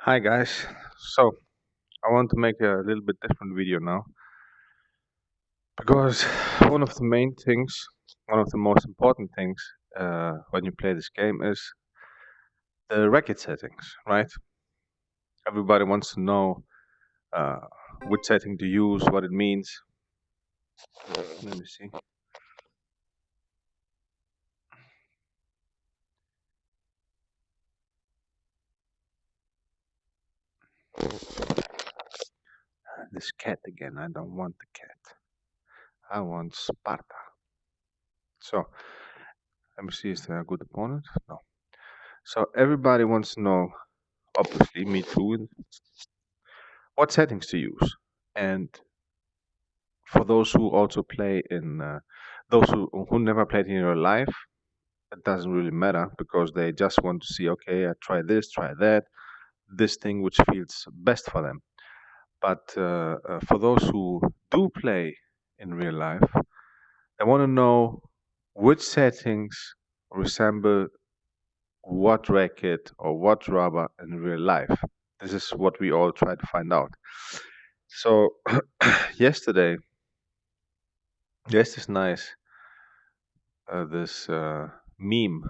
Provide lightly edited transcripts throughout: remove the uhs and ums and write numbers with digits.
Hi guys. So I want to make a little bit different video now because one of the main things, one of the most important things when you play this game is the racket settings, right? Everybody wants to know uh, which setting to use, what it means. Let me see. This cat again. I don't want the cat. I want Sparta. So let me see. Is there a good opponent? No. So everybody wants to know. Obviously, me too. What settings to use, and for those who also play in those who never played in real life, it doesn't really matter because they just want to see, okay, I try this, try that, this thing which feels best for them. But for those who do play in real life, they want to know which settings resemble what racket or what rubber in real life. This is what we all try to find out. So yesterday, there's this nice this meme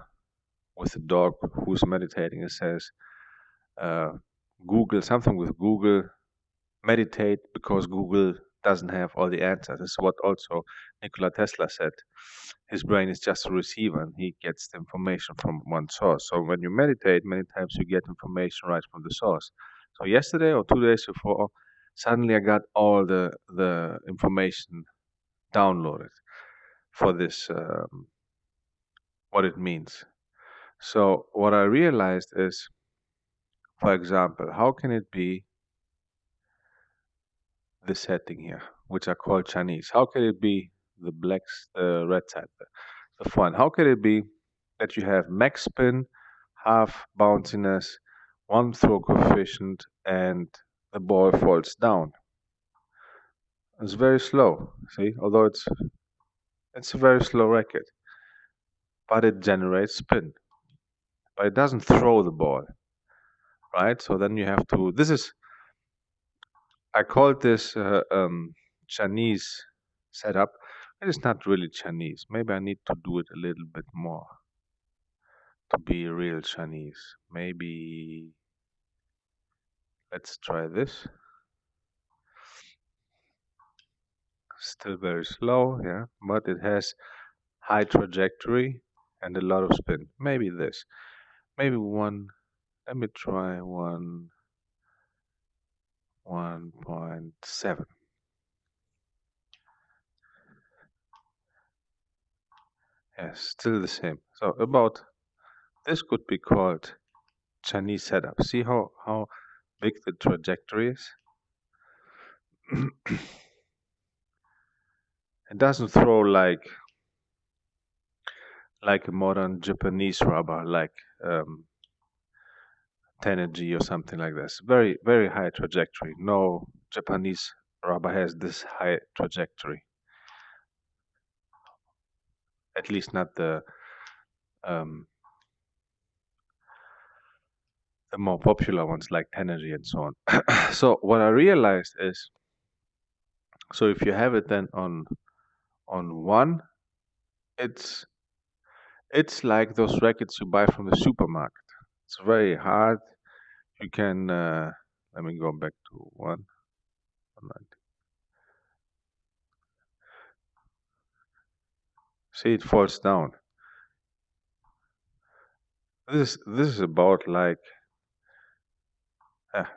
with a dog who's meditating. It says, uh, Google something with Google, meditate because Google doesn't have all the answers. This is what also Nikola Tesla said. His brain is just a receiver and he gets the information from one source. So when you meditate, many times you get information right from the source. So yesterday or 2 days before, suddenly I got all the information downloaded for this, what it means. So what I realized is, for example, how can it be the setting here, which are called Chinese? How can it be the red side, the fun? How can it be that you have max spin, half bounciness, one throw coefficient, and the ball falls down? It's very slow. See, although it's a very slow racket, but it generates spin, but it doesn't throw the ball, right? So then you have to. This is I called this Chinese setup. It is not really Chinese. Maybe I need to do it a little bit more to be real Chinese. Maybe let's try this. Still very slow, yeah, but it has high trajectory and a lot of spin. Maybe this. Maybe one. Let me try 1.7. Yes, still the same. So about this could be called Chinese setup. See how big the trajectory is? It doesn't throw like a modern Japanese rubber, like Tenergy or something like this. Very, very high trajectory. No Japanese rubber has this high trajectory. At least not um, the more popular ones like Tenergy and so on. So what I realized is, so if you have it then on one, it's it's like those rackets you buy from the supermarket. It's very hard. You can let me go back to one. See, it falls down. This is about like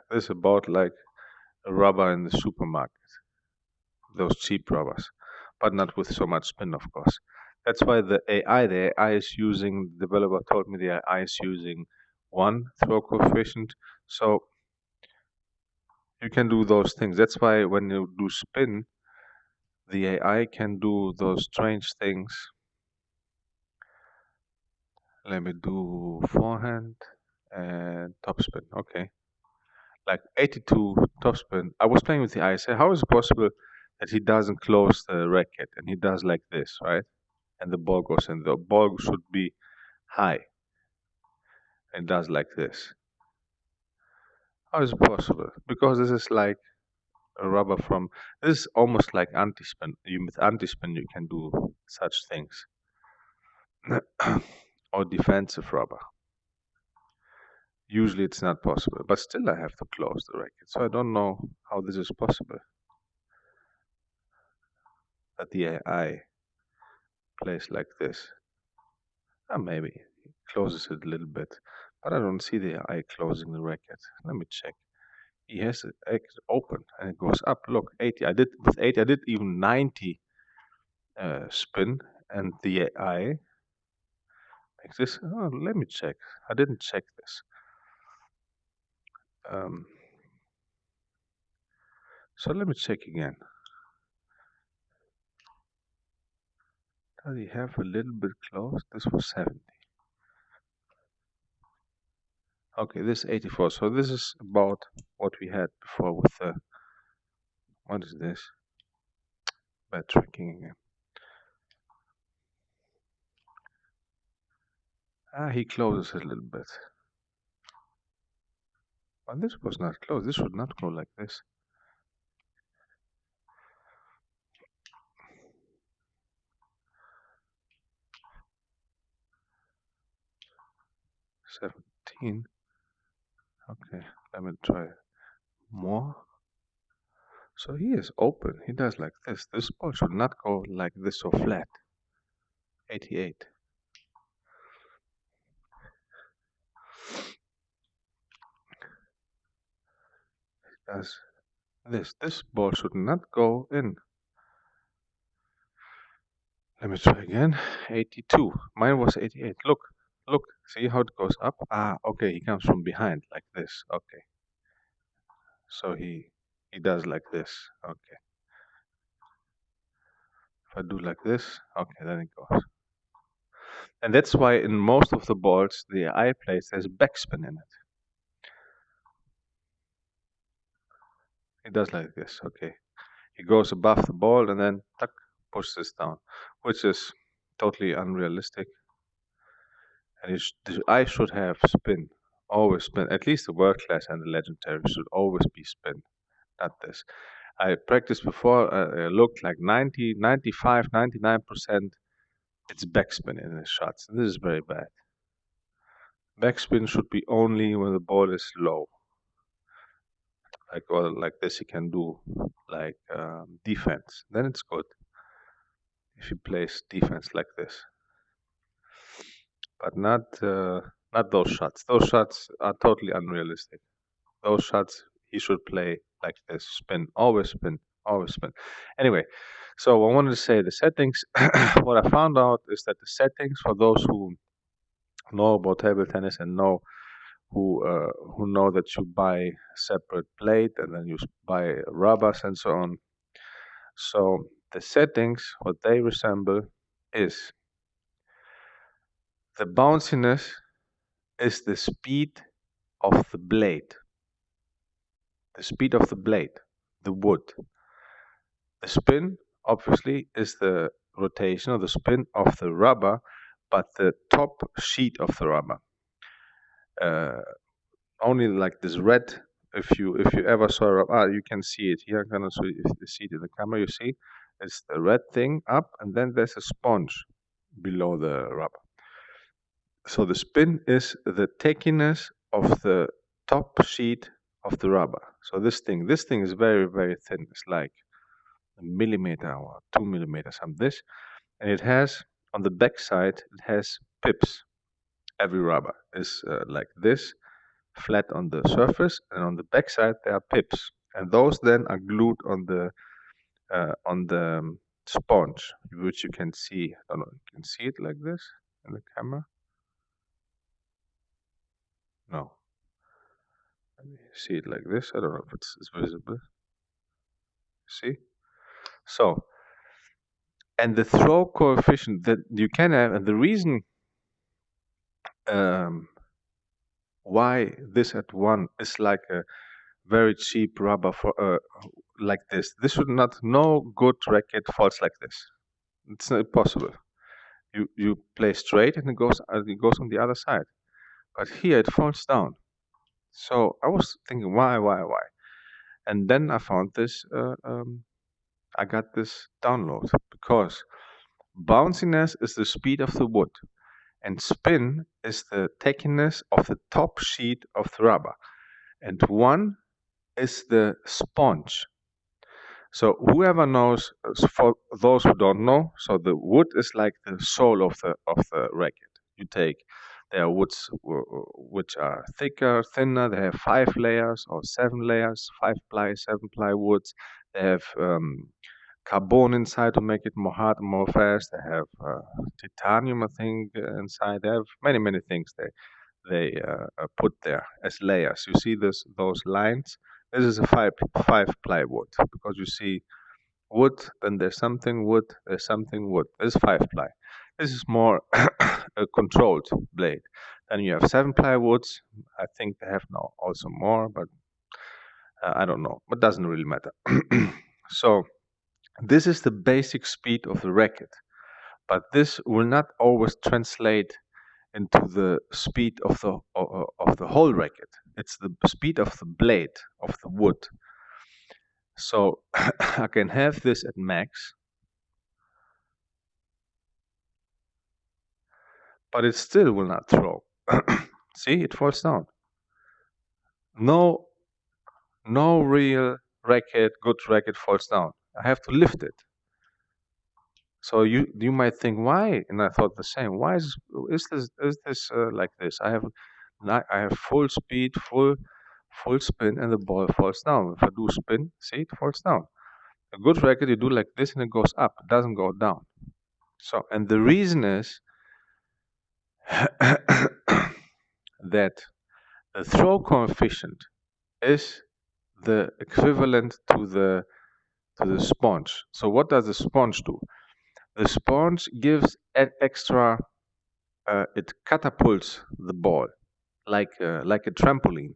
this is about like a rubber in the supermarket. Those cheap rubbers, but not with so much spin, of course. That's why the AI is using. The developer told me the AI is using one throw coefficient, so you can do those things. That's why when you do spin, the AI can do those strange things. Let me do forehand and topspin. Okay. Like 82 topspin. I was playing with the AI. I said, how is it possible that he doesn't close the racket and he does like this, right? And the ball goes in. The ball should be high and does like this. How is it possible? Because this is like a rubber from. This is almost like anti-spin. With anti-spin, you can do such things. Or defensive rubber. Usually it's not possible, but still I have to close the racket. So I don't know how this is possible. That the AI plays like this. Maybe he closes it a little bit, but I don't see the AI closing the racket. Let me check. He has it open and it goes up. Look, 80. I did with 80. I did even 90 spin, and the AI makes this. Oh, let me check. I didn't check this. So let me check again. Does he have a little bit closed? This was 70. Okay, this is 84. So this is about what we had before with the. What is this? Bad tracking again. He closes it a little bit. But this was not closed. This should not go like this. $17. Okay, let me try more. So he is open. He does like this. This ball should not go like this so flat. 88. He does this. This ball should not go in. Let me try again. 82. Mine was 88. Look, look. See how it goes up? Okay. He comes from behind like this. Okay. So he does like this. Okay. If I do like this, okay, then it goes. And that's why in most of the balls the AI plays there's backspin in it. He does like this. Okay. He goes above the ball and then tuck, pushes this down, which is totally unrealistic. And the eye should have spin, always spin. At least the world class and the legendary should always be spin, not this. I practiced before, looked like 90, 95, 99%. It's backspin in his shots. This is very bad. Backspin should be only when the ball is low. Like this, he can do like defense. Then it's good if he plays defense like this. But not those shots. Those shots are totally unrealistic. Those shots he should play like this: spin, always spin, always spin. Anyway, so I wanted to say the settings. What I found out is that the settings, for those who know about table tennis and know who know that you buy a separate plate and then you buy rubbers and so on. So the settings, what they resemble is the bounciness is the speed of the blade. The speed of the blade, the wood. The spin, obviously, is the rotation or the spin of the rubber, but the top sheet of the rubber. Only like this red. If you ever saw a rubber, you can see it here. I'm gonna show you, if you see it in the camera, you see it's the red thing up, and then there's a sponge below the rubber. So the spin is the tackiness of the top sheet of the rubber. So this thing is very, very thin. It's like a millimeter or 2 millimeters, something this. And it has, on the back side, it has pips. Every rubber is like this, flat on the surface, and on the back side there are pips. And those then are glued on the sponge, which you can see. I don't know, you can see it like this in the camera. No. Let me see it like this. I don't know if it's visible. See? So, and the throw coefficient that you can have, and the reason why this at 1 is like a very cheap rubber for like this. This should not, no good racket falls like this. It's not possible. You play straight and it goes on the other side. But here it falls down. So I was thinking, why? And then I found this. I got this download because bounciness is the speed of the wood, and spin is the tackiness of the top sheet of the rubber, and one is the sponge. So whoever knows, for those who don't know, so the wood is like the soul of the racket. You take there are woods which are thicker, thinner. They have 5 layers or 7 layers, 5 ply, 7 ply woods. They have carbon inside to make it more hard and more fast. They have titanium, I think, inside. They have many things they put there as layers. You see those lines. This is a five ply wood because you see wood, then there's something wood, there's something wood. This is 5 ply. This is more a controlled blade. Then you have 7 ply woods. I think they have now also more, but I don't know. But doesn't really matter. So this is the basic speed of the racket, but this will not always translate into the speed of the whole racket. It's the speed of the blade of the wood. So I can have this at max, but it still will not throw. See, it falls down. No, no real racket, good racket falls down. I have to lift it. So you might think why, and I thought the same. Why is this like this? I have full speed, full spin, and the ball falls down. If I do spin, see, it falls down. A good racket, you do like this, and it goes up. It doesn't go down. So, and the reason is that the throw coefficient is the equivalent to the sponge. So what does the sponge do? The sponge gives an extra. It catapults the ball like a trampoline.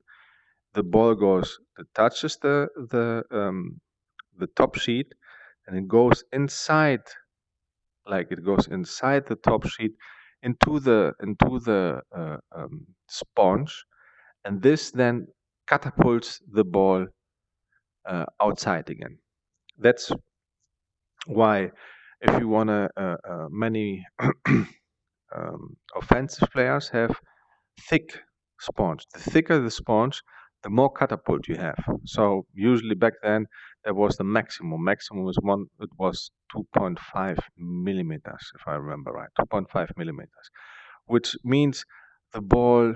The ball goes, it touches the top sheet, and it goes inside, like it goes inside the top sheet into the sponge, and this then catapults the ball outside again. That's why if you want to many offensive players have thick sponge. The thicker the sponge, the more catapult you have. So usually back then there was the maximum. Maximum was it was 2.5 millimeters, if I remember right. 2.5 millimeters, which means the ball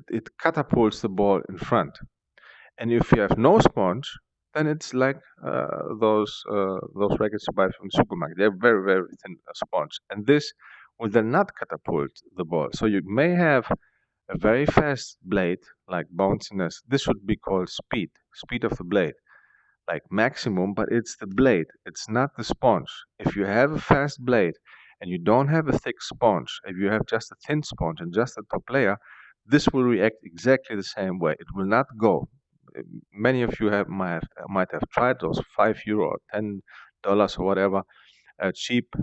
it catapults the ball in front. And if you have no sponge, then it's like those rackets you buy from the supermarket. They're very thin sponge, and this will then not catapult the ball. So you may have a very fast blade like bounciness. This would be called speed of the blade, like maximum, but it's the blade. It's not the sponge. If you have a fast blade and you don't have a thick sponge, if you have just a thin sponge and just a top layer, this will react exactly the same way. It will not go. Many of you might have tried those €5 or $10 or whatever cheap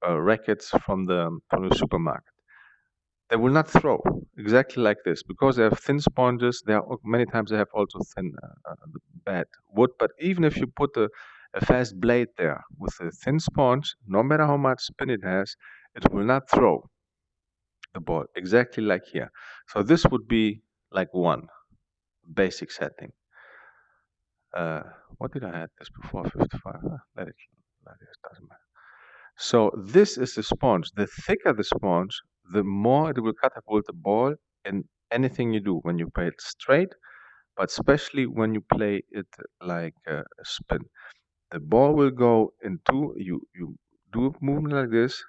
rackets from the supermarket. They will not throw exactly like this because they have thin sponges. Many times they have also thin bad wood. But even if you put a fast blade there with a thin sponge, no matter how much spin it has, it will not throw the ball exactly like here. So this would be like one basic setting. What did I have this before 55? Let it doesn't matter. So this is the sponge. The thicker the sponge, the more it will catapult the ball in anything you do. When you play it straight, but especially when you play it like a spin. The ball will go into, you do a movement like this,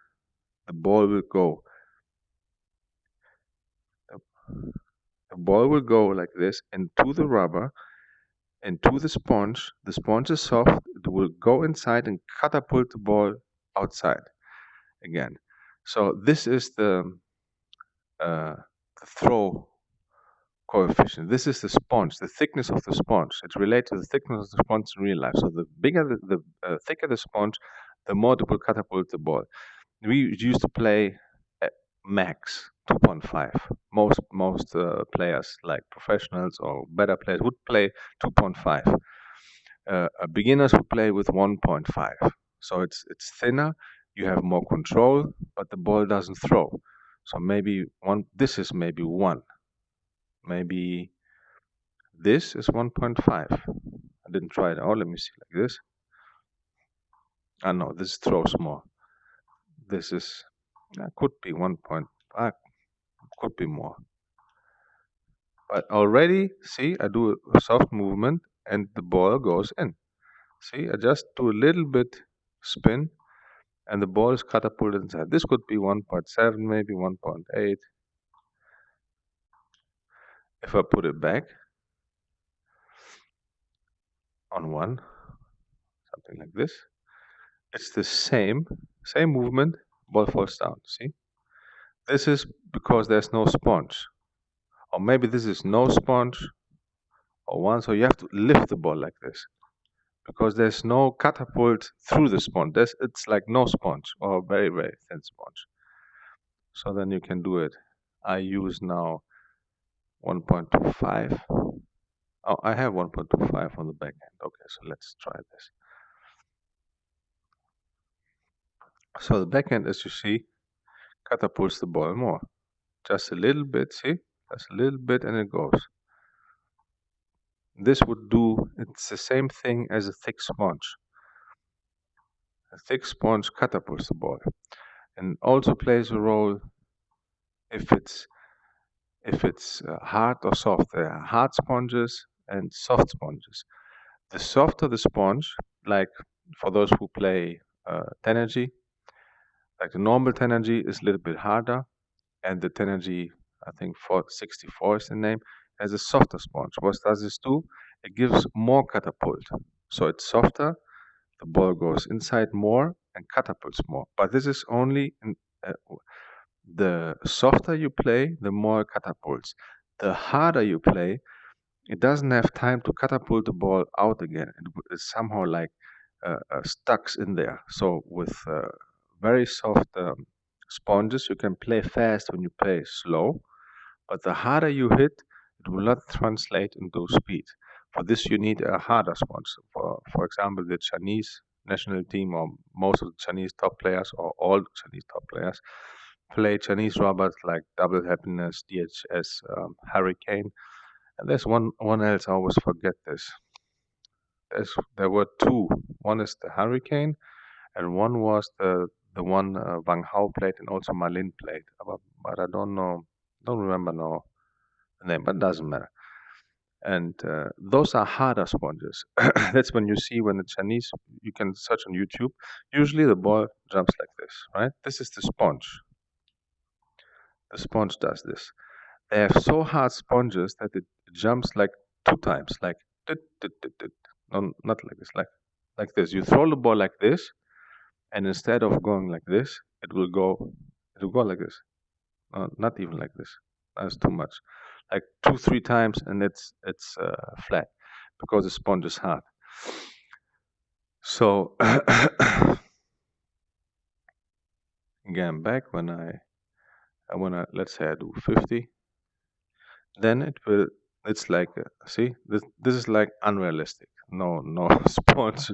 the ball will go. The ball will go like this into the rubber, into the sponge. The sponge is soft. It will go inside and catapult the ball outside again. So this is the throw coefficient. This is the sponge, the thickness of the sponge. It's related to the thickness of the sponge in real life. So the bigger the thicker the sponge, the more it will catapult the ball. We used to play max 2.5. Most players, like professionals or better players, would play 2.5. Beginners would play with 1.5. So it's thinner. You have more control, but the ball doesn't throw. So maybe one. This is maybe 1. Maybe this is 1.5. I didn't try it. Oh, let me see, like this. Ah, no, this throws more. This is could be 1.5. Could be more. But already, see, I do a soft movement and the ball goes in. See, I just do a little bit spin and the ball is catapulted inside. This could be 1.7, maybe 1.8. If I put it back on 1, something like this, it's the same movement, ball falls down. See, this is because there's no sponge. Or maybe this is no sponge or 1, so you have to lift the ball like this. Because there's no catapult through the sponge. It's like no sponge or very, very thin sponge. So then you can do it. I use now 1.25. Oh, I have 1.25 on the back end. Okay, so let's try this. So the back end, as you see, catapults the ball more. Just a little bit, see? Just a little bit and it goes. This would do, it's the same thing as a thick sponge. A thick sponge catapults the ball and also plays a role if it's hard or soft. There are hard sponges and soft sponges. The softer the sponge, like for those who play Tenergy, like the normal Tenergy is a little bit harder, and the Tenergy, I think 464 is the name, has a softer sponge. What does this do? It gives more catapult. So it's softer, the ball goes inside more and catapults more. But this is only the softer you play, the more it catapults. The harder you play, it doesn't have time to catapult the ball out again. It's somehow like stuck in there. So with very soft sponges, you can play fast when you play slow. But the harder you hit, it will not translate into speed. For this, you need a harder sponge. For example, the Chinese national team, or most of the Chinese top players, or all the Chinese top players, play Chinese robots like Double Happiness, DHS, Hurricane. And there's one else, I always forget this. There were 2. One is the Hurricane, and one was the one Wang Hao played and also Malin played. But I don't remember now the name, but it doesn't matter. And those are harder sponges. That's when you see when the Chinese, you can search on YouTube. Usually the ball jumps like this, right? This is the sponge. The sponge does this. They have so hard sponges that it jumps like 2 times, like dit, dit, dit, dit. No, not like this, like this. You throw the ball like this, and instead of going like this, it will go like this. No, not even like this. That's too much. Like 2-3 times, and it's flat because the sponge is hard. So again, back when I let's say I do 50, then it's like see, this is like unrealistic. No sponge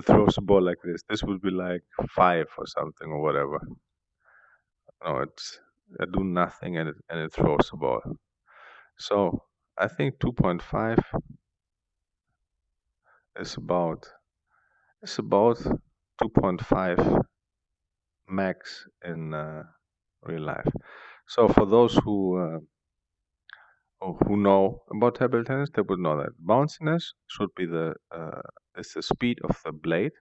throws a ball like this. This would be like 5 or something or whatever. No, I do nothing and it throws the ball. So I think 2.5 is about 2.5 max in real life. So for those who know about table tennis, they would know that bounciness should be is the speed of the blade.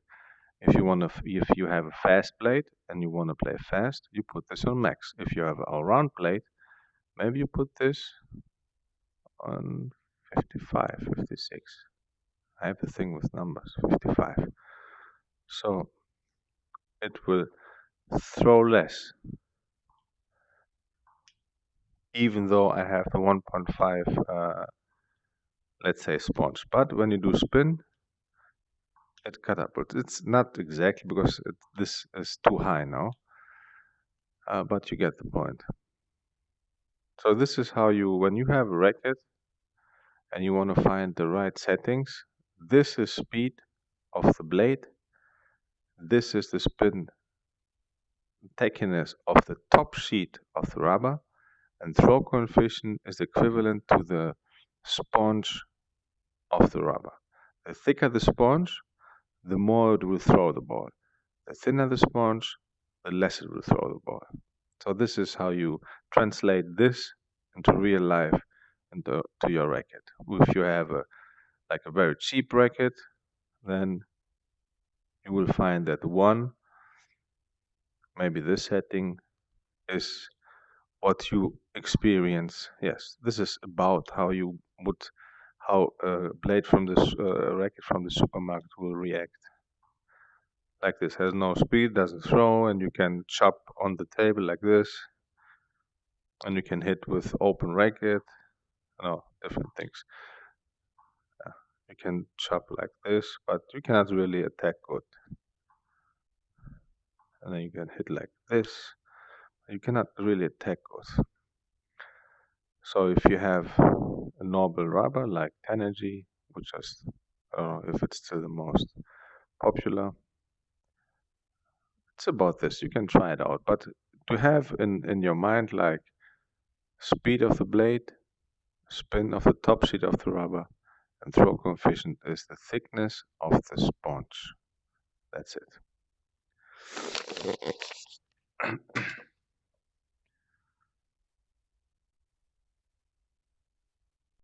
If you have a fast blade and you want to play fast, you put this on max. If you have an all-round blade, maybe you put this on 55, 56. I have a thing with numbers, 55. So it will throw less, even though I have the 1.5, let's say, sponge. But when you do spin, it catapults. It's not exactly because this is too high now, but you get the point. So this is how you, when you have a racket and you want to find the right settings, this is speed of the blade, this is the spin tackiness of the top sheet of the rubber, and throw coefficient is equivalent to the sponge of the rubber. The thicker the sponge, the more it will throw the ball. The thinner the sponge, the less it will throw the ball. So this is how you translate this into real life into to your racket. If you have a very cheap racket, then you will find that one, maybe this setting is what you experience. Yes, this is about how you would, how a blade from this racket from the supermarket will react. Like this, has no speed, doesn't throw, and you can chop on the table like this, and you can hit with open racket, different things. You can chop like this, but you cannot really attack good. And then you can hit like this. You cannot really attack good. So if you have a normal rubber like Energy, which is, I don't know if it's still the most popular, it's about this. You can try it out. But to have in your mind like speed of the blade, spin of the top sheet of the rubber, and throw coefficient is the thickness of the sponge. That's it.